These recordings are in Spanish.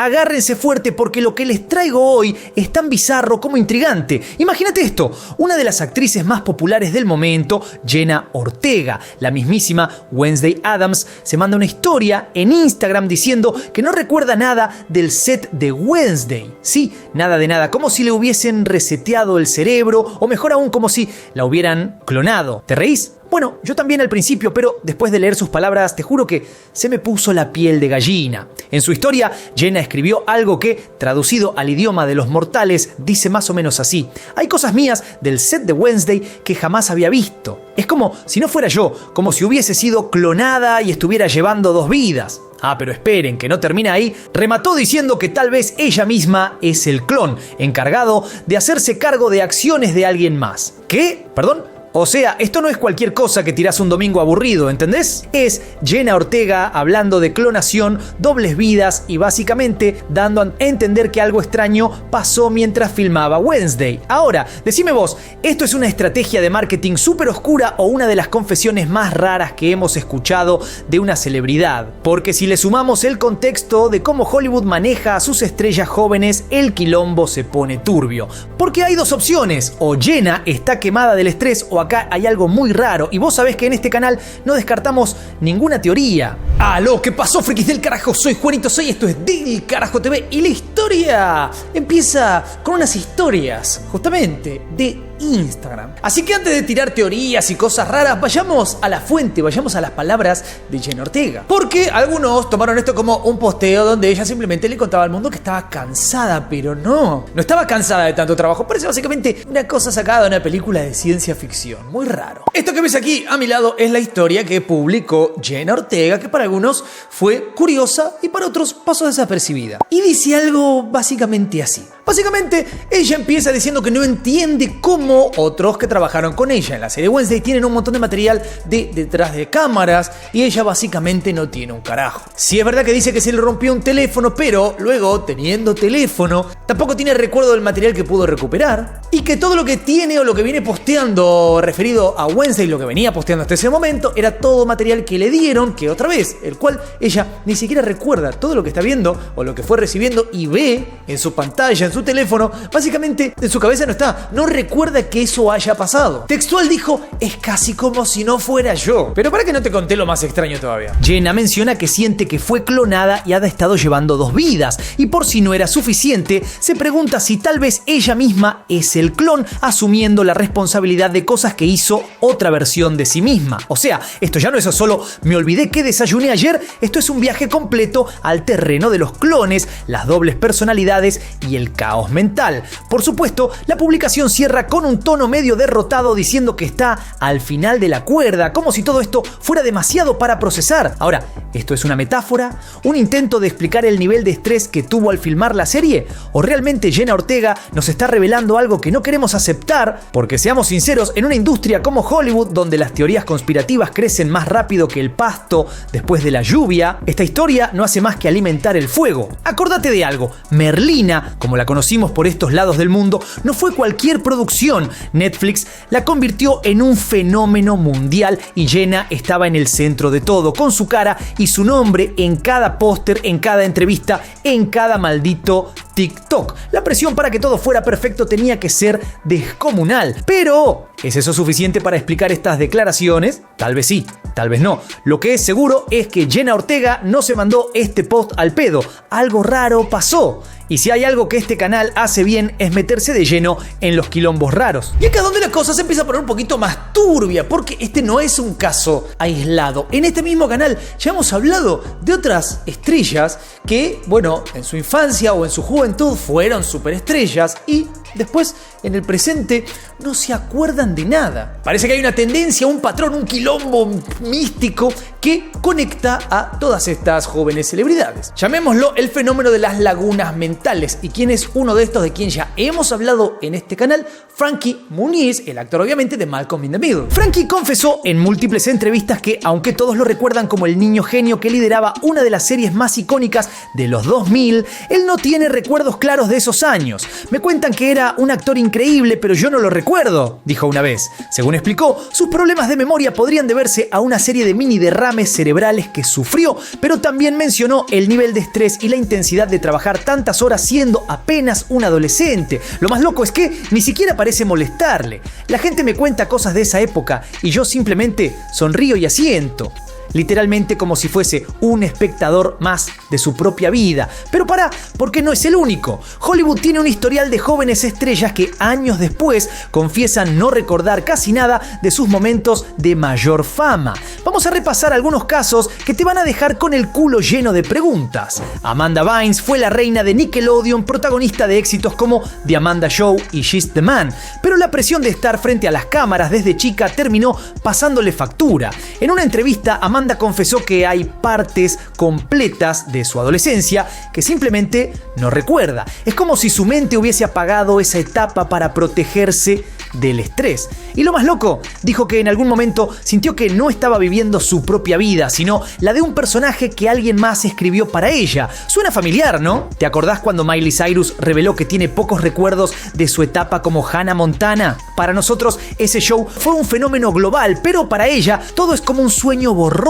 agárrense fuerte porque lo que les traigo hoy es tan bizarro como intrigante. Imagínate esto, una de las actrices más populares del momento, Jenna Ortega, la mismísima Wednesday Addams, se manda una historia en Instagram diciendo que no recuerda nada del set de Wednesday. Sí, nada de nada, como si le hubiesen reseteado el cerebro o mejor aún como si la hubieran clonado. ¿Te reís? Bueno, yo también al principio, pero después de leer sus palabras te juro que se me puso la piel de gallina. En su historia, Jenna escribió algo que, traducido al idioma de los mortales, dice más o menos así: hay cosas mías del set de Wednesday que jamás había visto. Es como si no fuera yo, como si hubiese sido clonada y estuviera llevando 2 vidas. Ah, pero esperen, que no termina ahí. Remató diciendo que tal vez ella misma es el clon, encargado de hacerse cargo de acciones de alguien más. ¿Qué? ¿Perdón? O sea, esto no es cualquier cosa que tirás un domingo aburrido, ¿entendés? Es Jenna Ortega hablando de clonación, dobles vidas y básicamente dando a entender que algo extraño pasó mientras filmaba Wednesday. Ahora, decime vos, ¿esto es una estrategia de marketing súper oscura o una de las confesiones más raras que hemos escuchado de una celebridad? Porque si le sumamos el contexto de cómo Hollywood maneja a sus estrellas jóvenes, el quilombo se pone turbio. Porque hay 2 opciones, o Jenna está quemada del estrés o acá hay algo muy raro y vos sabés que en este canal no descartamos ninguna teoría. ¡Aló! ¿Qué pasó, frikis del carajo? Soy Juanito Soy, esto es Del Carajo TV y la historia empieza con unas historias justamente de Instagram. Así que antes de tirar teorías y cosas raras, vayamos a la fuente, vayamos a las palabras de Jenna Ortega. Porque algunos tomaron esto como un posteo donde ella simplemente le contaba al mundo que estaba cansada, pero no estaba cansada de tanto trabajo. Parece básicamente una cosa sacada de una película de ciencia ficción. Muy raro. Esto que ves aquí a mi lado es la historia que publicó Jenna Ortega, que para algunos fue curiosa y para otros pasó desapercibida. Y dice algo básicamente así. Básicamente, ella empieza diciendo que no entiende cómo otros que trabajaron con ella en la serie Wednesday tienen un montón de material de detrás de cámaras y ella básicamente no tiene un carajo. Sí es verdad que dice que se le rompió un teléfono, pero luego, teniendo teléfono, tampoco tiene recuerdo del material que pudo recuperar y que todo lo que tiene o lo que viene posteando referido a Wednesday, lo que venía posteando hasta ese momento, era todo material que le dieron, que otra vez, el cual ella ni siquiera recuerda todo lo que está viendo o lo que fue recibiendo y ve en su pantalla, en su teléfono, básicamente en su cabeza no está, no recuerda que eso haya pasado. Textual dijo: es casi como si no fuera yo. Pero para que no te conté lo más extraño todavía. Jenna menciona que siente que fue clonada y ha estado llevando 2 vidas, y por si no era suficiente, se pregunta si tal vez ella misma es el clon, asumiendo la responsabilidad de cosas que hizo otra versión de sí misma. O sea, esto ya no es solo me olvidé que desayuné ayer, esto es un viaje completo al terreno de los clones, las dobles personalidades y el caos mental. Por supuesto, la publicación cierra con un tono medio derrotado diciendo que está al final de la cuerda, como si todo esto fuera demasiado para procesar. Ahora, ¿esto es una metáfora? ¿Un intento de explicar el nivel de estrés que tuvo al filmar la serie? ¿O realmente Jenna Ortega nos está revelando algo que no queremos aceptar? Porque seamos sinceros, en una industria como Hollywood, donde las teorías conspirativas crecen más rápido que el pasto después de la lluvia, esta historia no hace más que alimentar el fuego. Acordate de algo, Merlina, como la conocimos por estos lados del mundo, no fue cualquier producción. Netflix la convirtió en un fenómeno mundial y Jenna estaba en el centro de todo, con su cara y su nombre en cada póster, en cada entrevista, en cada maldito TikTok. La presión para que todo fuera perfecto tenía que ser descomunal. Pero, ¿es eso suficiente para explicar estas declaraciones? Tal vez sí, tal vez no. Lo que es seguro es que Jenna Ortega no se mandó este post al pedo. Algo raro pasó. Y si hay algo que este canal hace bien es meterse de lleno en los quilombos raros. Y acá donde la cosa se empieza a poner un poquito más turbia, porque este no es un caso aislado. En este mismo canal ya hemos hablado de otras estrellas que, bueno, en su infancia o en su juventud fueron superestrellas y después, en el presente, no se acuerdan de nada. Parece que hay una tendencia, un patrón, un quilombo místico que conecta a todas estas jóvenes celebridades. Llamémoslo el fenómeno de las lagunas mentales. mentales. ¿Y quién es uno de estos de quien ya hemos hablado en este canal? Frankie Muniz, el actor obviamente de Malcolm in the Middle. Frankie confesó en múltiples entrevistas que, aunque todos lo recuerdan como el niño genio que lideraba una de las series más icónicas de los 2000, él no tiene recuerdos claros de esos años. Me cuentan que era un actor increíble, pero yo no lo recuerdo, dijo una vez. Según explicó, sus problemas de memoria podrían deberse a una serie de mini derrames cerebrales que sufrió, pero también mencionó el nivel de estrés y la intensidad de trabajar tantas horas siendo apenas un adolescente. Lo más loco es que ni siquiera parece molestarle. La gente me cuenta cosas de esa época y yo simplemente sonrío y asiento. Literalmente como si fuese un espectador más de su propia vida. Pero porque no es el único. Hollywood tiene un historial de jóvenes estrellas que años después confiesan no recordar casi nada de sus momentos de mayor fama. Vamos a repasar algunos casos que te van a dejar con el culo lleno de preguntas. Amanda Bynes fue la reina de Nickelodeon, protagonista de éxitos como The Amanda Show y She's the Man, pero la presión de estar frente a las cámaras desde chica terminó pasándole factura. En una entrevista, Amanda confesó que hay partes completas de su adolescencia que simplemente no recuerda. Es como si su mente hubiese apagado esa etapa para protegerse del estrés. Y lo más loco, dijo que en algún momento sintió que no estaba viviendo su propia vida, sino la de un personaje que alguien más escribió para ella. Suena familiar, ¿no? ¿Te acordás cuando Miley Cyrus reveló que tiene pocos recuerdos de su etapa como Hannah Montana? Para nosotros ese show fue un fenómeno global, pero para ella todo es como un sueño borroso.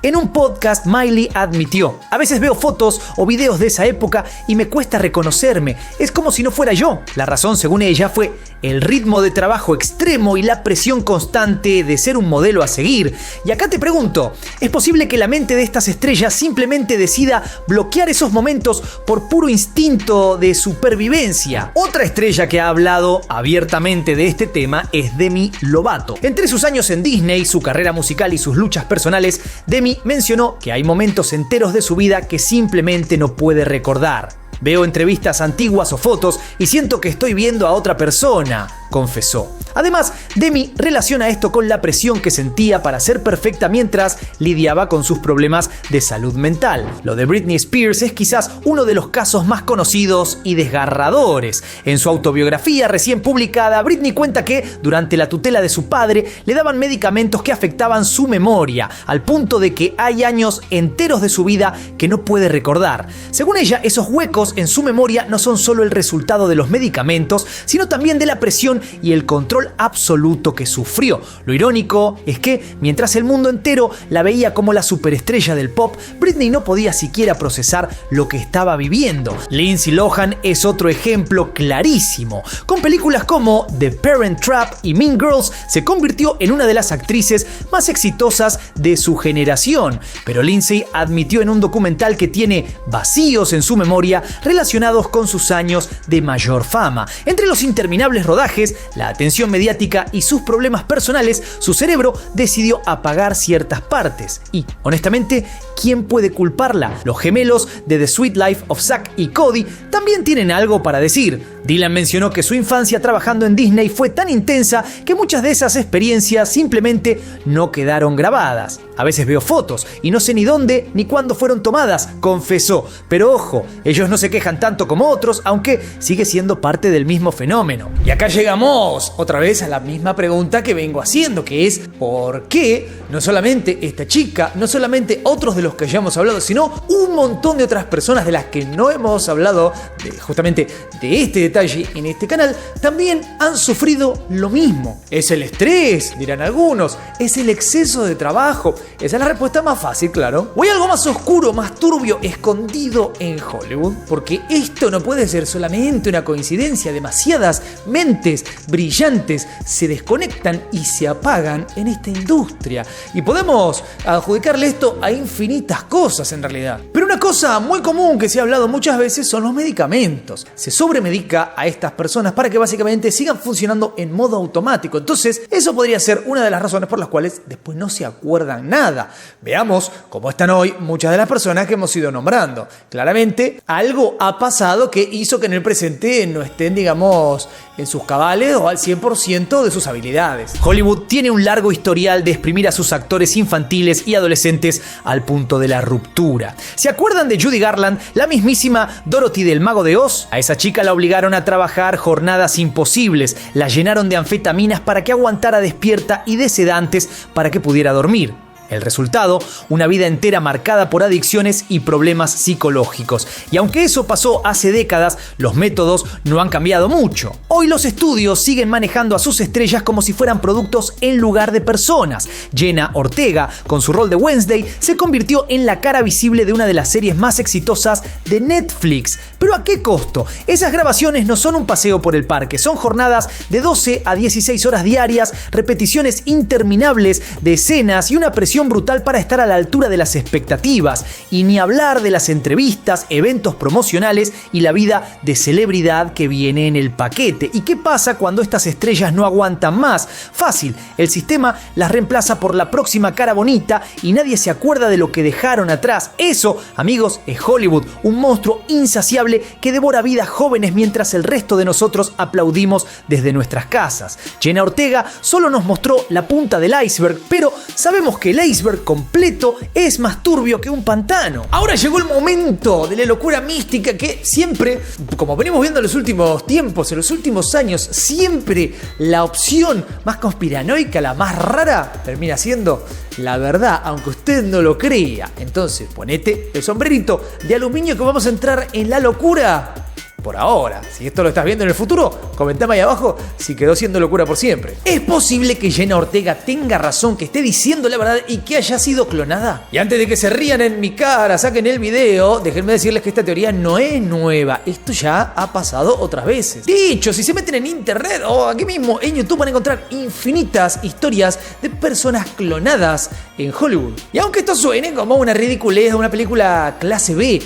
En un podcast Miley admitió: a veces veo fotos o videos de esa época y me cuesta reconocerme. Es como si no fuera yo. La razón, según ella, fue el ritmo de trabajo extremo y la presión constante de ser un modelo a seguir. Y acá te pregunto, ¿es posible que la mente de estas estrellas simplemente decida bloquear esos momentos por puro instinto de supervivencia? Otra estrella que ha hablado abiertamente de este tema es Demi Lovato. Entre sus años en Disney, su carrera musical y sus luchas personales, Demi mencionó que hay momentos enteros de su vida que simplemente no puede recordar. Veo entrevistas antiguas o fotos y siento que estoy viendo a otra persona, confesó. Además, Demi relaciona esto con la presión que sentía para ser perfecta mientras lidiaba con sus problemas de salud mental. Lo de Britney Spears es quizás uno de los casos más conocidos y desgarradores. En su autobiografía recién publicada, Britney cuenta que durante la tutela de su padre le daban medicamentos que afectaban su memoria, al punto de que hay años enteros de su vida que no puede recordar. Según ella, esos huecos en su memoria no son solo el resultado de los medicamentos, sino también de la presión y el control absoluto que sufrió. Lo irónico es que, mientras el mundo entero la veía como la superestrella del pop, Britney no podía siquiera procesar lo que estaba viviendo. Lindsay Lohan es otro ejemplo clarísimo. Con películas como The Parent Trap y Mean Girls, se convirtió en una de las actrices más exitosas de su generación. Pero Lindsay admitió en un documental que tiene vacíos en su memoria relacionados con sus años de mayor fama. Entre los interminables rodajes, la atención mediática y sus problemas personales, su cerebro decidió apagar ciertas partes. Y, honestamente, ¿quién puede culparla? Los gemelos de The Sweet Life of Zack y Cody también tienen algo para decir. Dylan mencionó que su infancia trabajando en Disney fue tan intensa que muchas de esas experiencias simplemente no quedaron grabadas. A veces veo fotos y no sé ni dónde ni cuándo fueron tomadas, confesó. Pero ojo, ellos no se quejan tanto como otros, aunque sigue siendo parte del mismo fenómeno. Y acá llegamos otra vez a la misma pregunta que vengo haciendo, que es ¿por qué no solamente esta chica, no solamente otros de los que ya hemos hablado, sino un montón de otras personas de las que no hemos hablado justamente de este detalle en este canal, también han sufrido lo mismo? ¿Es el estrés?, dirán algunos. ¿Es el exceso de trabajo? Esa es la respuesta más fácil, claro. ¿O hay algo más oscuro, más turbio, escondido en Hollywood? Porque esto no puede ser solamente una coincidencia. Demasiadas mentes brillantes se desconectan y se apagan en esta industria. Y podemos adjudicarle esto a infinitas cosas en realidad. Pero una cosa muy común que se ha hablado muchas veces son los medicamentos. Se sobremedica a estas personas para que básicamente sigan funcionando en modo automático. Entonces, eso podría ser una de las razones por las cuales después no se acuerdan nada. Veamos cómo están hoy muchas de las personas que hemos ido nombrando. Claramente, algo ha pasado que hizo que en el presente no estén, digamos, en sus cabales vale o al 100% de sus habilidades. Hollywood tiene un largo historial de exprimir a sus actores infantiles y adolescentes al punto de la ruptura. ¿Se acuerdan de Judy Garland, la mismísima Dorothy del Mago de Oz? A esa chica la obligaron a trabajar jornadas imposibles, la llenaron de anfetaminas para que aguantara despierta y de sedantes para que pudiera dormir. El resultado, una vida entera marcada por adicciones y problemas psicológicos. Y aunque eso pasó hace décadas, los métodos no han cambiado mucho. Hoy los estudios siguen manejando a sus estrellas como si fueran productos en lugar de personas. Jenna Ortega, con su rol de Wednesday, se convirtió en la cara visible de una de las series más exitosas de Netflix. ¿Pero a qué costo? Esas grabaciones no son un paseo por el parque, son jornadas de 12 a 16 horas diarias, repeticiones interminables de escenas y una presión brutal para estar a la altura de las expectativas, y ni hablar de las entrevistas, eventos promocionales y la vida de celebridad que viene en el paquete. ¿Y qué pasa cuando estas estrellas no aguantan más? Fácil, el sistema las reemplaza por la próxima cara bonita y nadie se acuerda de lo que dejaron atrás. Eso, amigos, es Hollywood, un monstruo insaciable que devora vidas jóvenes mientras el resto de nosotros aplaudimos desde nuestras casas. Jenna Ortega solo nos mostró la punta del iceberg, pero sabemos que el iceberg completo es más turbio que un pantano. Ahora llegó el momento de la locura mística que siempre, como venimos viendo en los últimos tiempos, en los últimos años, siempre la opción más conspiranoica, la más rara, termina siendo la verdad, aunque usted no lo crea. Entonces, ponete el sombrerito de aluminio que vamos a entrar en la locura. Por ahora, si esto lo estás viendo en el futuro, comentame ahí abajo si quedó siendo locura por siempre. ¿Es posible que Jenna Ortega tenga razón, que esté diciendo la verdad y que haya sido clonada? Y antes de que se rían en mi cara, saquen el video, déjenme decirles que esta teoría no es nueva. Esto ya ha pasado otras veces. De hecho, si se meten en internet o aquí mismo en YouTube van a encontrar infinitas historias de personas clonadas en Hollywood. Y aunque esto suene como una ridiculez de una película clase B,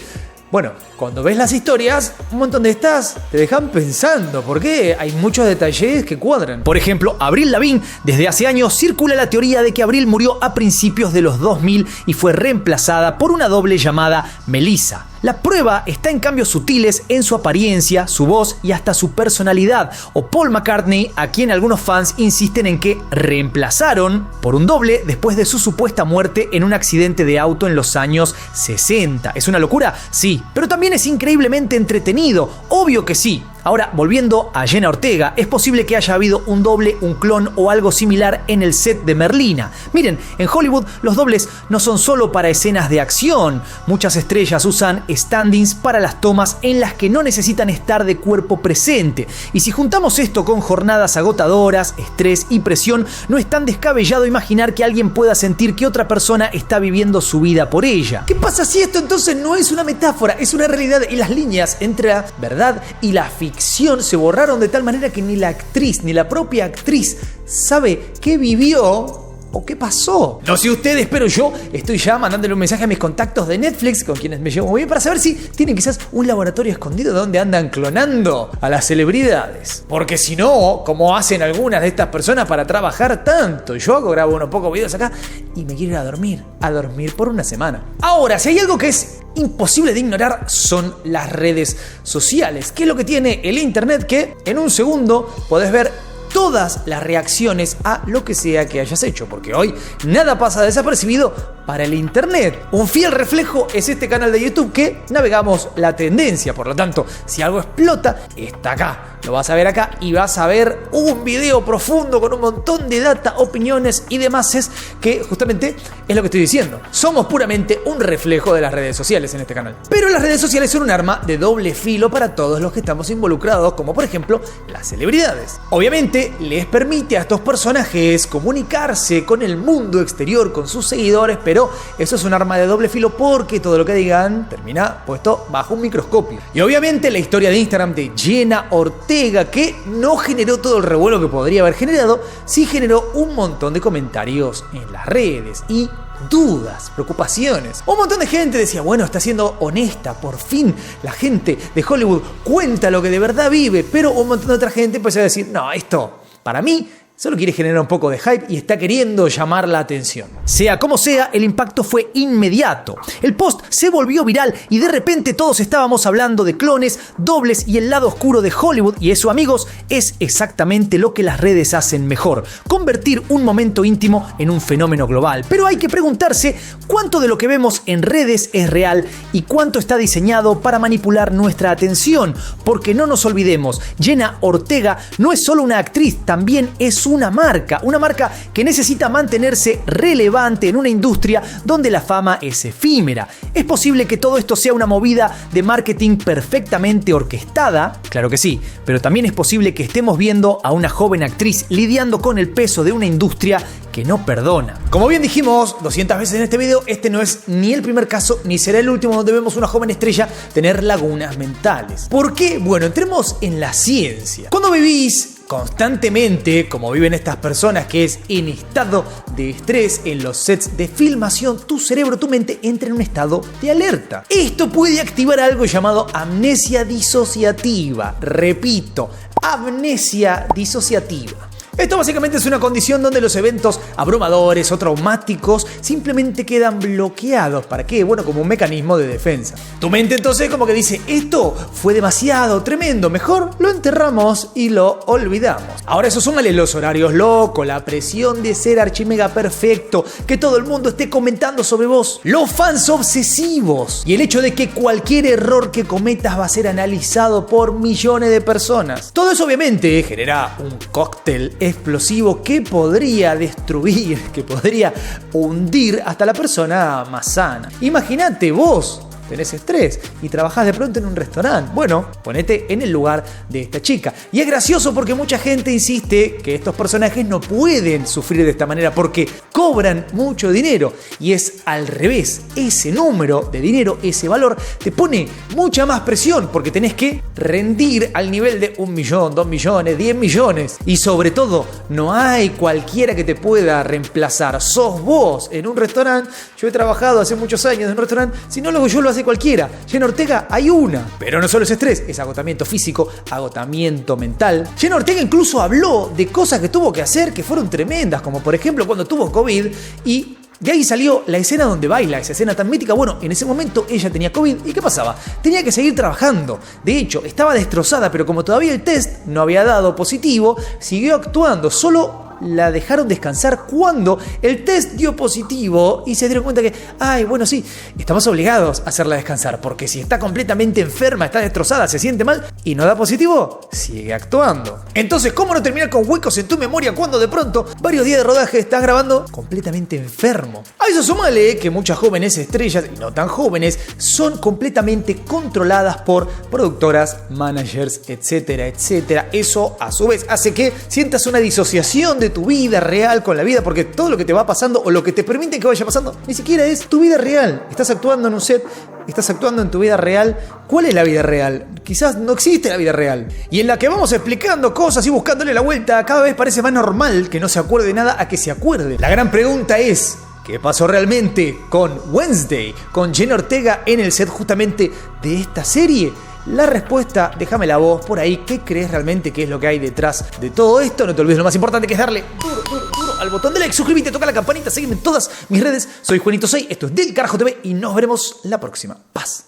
bueno, cuando ves las historias, un montón de estas te dejan pensando, porque hay muchos detalles que cuadran. Por ejemplo, Avril Lavigne, desde hace años circula la teoría de que Avril murió a principios de los 2000 y fue reemplazada por una doble llamada Melissa. La prueba está en cambios sutiles en su apariencia, su voz y hasta su personalidad. O Paul McCartney, a quien algunos fans insisten en que reemplazaron por un doble después de su supuesta muerte en un accidente de auto en los años 60. ¿Es una locura? Sí, pero también es increíblemente entretenido. Obvio que sí. Ahora, volviendo a Jenna Ortega, es posible que haya habido un doble, un clon o algo similar en el set de Merlina. Miren, en Hollywood los dobles no son solo para escenas de acción. Muchas estrellas usan stand-ins para las tomas en las que no necesitan estar de cuerpo presente. Y si juntamos esto con jornadas agotadoras, estrés y presión, no es tan descabellado imaginar que alguien pueda sentir que otra persona está viviendo su vida por ella. ¿Qué pasa si esto entonces no es una metáfora, es una realidad y las líneas entre la verdad y la ficción se borraron de tal manera que ni la actriz, ni la propia actriz sabe qué vivió o qué pasó? No sé ustedes, pero yo estoy ya mandándole un mensaje a mis contactos de Netflix, con quienes me llevo muy bien, para saber si tienen quizás un laboratorio escondido donde andan clonando a las celebridades. Porque si no, como hacen algunas de estas personas para trabajar tanto, yo grabo unos pocos videos acá y me quiero ir a dormir por una semana. Ahora, si hay algo que es imposible de ignorar, son las redes sociales. ¿Qué es lo que tiene el internet? Que en un segundo podés ver todas las reacciones a lo que sea que hayas hecho, porque hoy nada pasa desapercibido para el internet. Un fiel reflejo es este canal de YouTube que navegamos la tendencia, por lo tanto, si algo explota, está acá. Lo vas a ver acá y vas a ver un video profundo con un montón de data, opiniones y demás, que justamente es lo que estoy diciendo. Somos puramente un reflejo de las redes sociales en este canal. Pero las redes sociales son un arma de doble filo para todos los que estamos involucrados, como por ejemplo las celebridades. Obviamente les permite a estos personajes comunicarse con el mundo exterior, con sus seguidores, pero eso es un arma de doble filo porque todo lo que digan termina puesto bajo un microscopio. Y obviamente la historia de Instagram de Jenna Ortega, que no generó todo el revuelo que podría haber generado, sí generó un montón de comentarios en las redes y dudas, preocupaciones. Un montón de gente decía, bueno, está siendo honesta, por fin la gente de Hollywood cuenta lo que de verdad vive, pero un montón de otra gente empezó a decir, no, esto para mí solo quiere generar un poco de hype y está queriendo llamar la atención. Sea como sea, el impacto fue inmediato. El post se volvió viral y de repente todos estábamos hablando de clones, dobles y el lado oscuro de Hollywood, y eso, amigos, es exactamente lo que las redes hacen mejor: convertir un momento íntimo en un fenómeno global. Pero hay que preguntarse cuánto de lo que vemos en redes es real y cuánto está diseñado para manipular nuestra atención, porque no nos olvidemos, Jenna Ortega no es solo una actriz, también es una marca que necesita mantenerse relevante en una industria donde la fama es efímera. ¿Es posible que todo esto sea una movida de marketing perfectamente orquestada? Claro que sí, pero también es posible que estemos viendo a una joven actriz lidiando con el peso de una industria que no perdona. Como bien dijimos 200 veces en este video, este no es ni el primer caso ni será el último donde vemos una joven estrella tener lagunas mentales. ¿Por qué? Bueno, entremos en la ciencia. Cuando vivís constantemente, como viven estas personas, que es en estado de estrés en los sets de filmación, tu cerebro, tu mente entra en un estado de alerta. Esto puede activar algo llamado amnesia disociativa. Repito, amnesia disociativa. Esto básicamente es una condición donde los eventos abrumadores o traumáticos simplemente quedan bloqueados. ¿Para qué? Bueno, como un mecanismo de defensa. Tu mente entonces como que dice, esto fue demasiado tremendo, mejor lo enterramos y lo olvidamos. Ahora eso súmale los horarios locos, la presión de ser archimega perfecto, que todo el mundo esté comentando sobre vos, los fans obsesivos y el hecho de que cualquier error que cometas va a ser analizado por millones de personas. Todo eso obviamente genera un cóctel explosivo que podría destruir, que podría hundir hasta la persona más sana. Imagínate vos tenés estrés y trabajás de pronto en un restaurante. Bueno, ponete en el lugar de esta chica. Y es gracioso porque mucha gente insiste que estos personajes no pueden sufrir de esta manera porque cobran mucho dinero. Y es al revés. Ese número de dinero, ese valor, te pone mucha más presión porque tenés que rendir al nivel de 1 millón, 2 millones, 10 millones. Y sobre todo, no hay cualquiera que te pueda reemplazar. Sos vos en un restaurante. Yo he trabajado hace muchos años en un restaurante. Si no lo hago yo, lo hace cualquiera. Jenna Ortega hay una. Pero no solo es estrés, es agotamiento físico, agotamiento mental. Jenna Ortega incluso habló de cosas que tuvo que hacer que fueron tremendas, como por ejemplo cuando tuvo COVID y de ahí salió la escena donde baila, esa escena tan mítica. Bueno, en ese momento ella tenía COVID y ¿qué pasaba? Tenía que seguir trabajando. De hecho, estaba destrozada, pero como todavía el test no había dado positivo, siguió actuando. Solo la dejaron descansar cuando el test dio positivo y se dieron cuenta que, ay, bueno, sí, estamos obligados a hacerla descansar, porque si está completamente enferma, está destrozada, se siente mal y no da positivo, sigue actuando. Entonces, ¿cómo no terminar con huecos en tu memoria cuando de pronto, varios días de rodaje, estás grabando completamente enfermo? A eso sumale que muchas jóvenes estrellas, y no tan jóvenes, son completamente controladas por productoras, managers, etcétera, etcétera. Eso, a su vez, hace que sientas una disociación de tu vida real con la vida, porque todo lo que te va pasando o lo que te permite que vaya pasando ni siquiera es tu vida real. Estás actuando en un set, estás actuando en tu vida real. ¿Cuál es la vida real? Quizás no existe la vida real. Y en la que vamos explicando cosas y buscándole la vuelta, cada vez parece más normal que no se acuerde de nada a que se acuerde. La gran pregunta es, ¿qué pasó realmente con Wednesday, con Jenna Ortega en el set justamente de esta serie? La respuesta, déjamela vos por ahí. ¿Qué crees realmente que es lo que hay detrás de todo esto? No te olvides lo más importante, que es darle duro al botón de like, suscríbete, toca la campanita, sígueme en todas mis redes. Soy Juanito 6, esto es Del Carajo TV y nos veremos la próxima. Paz.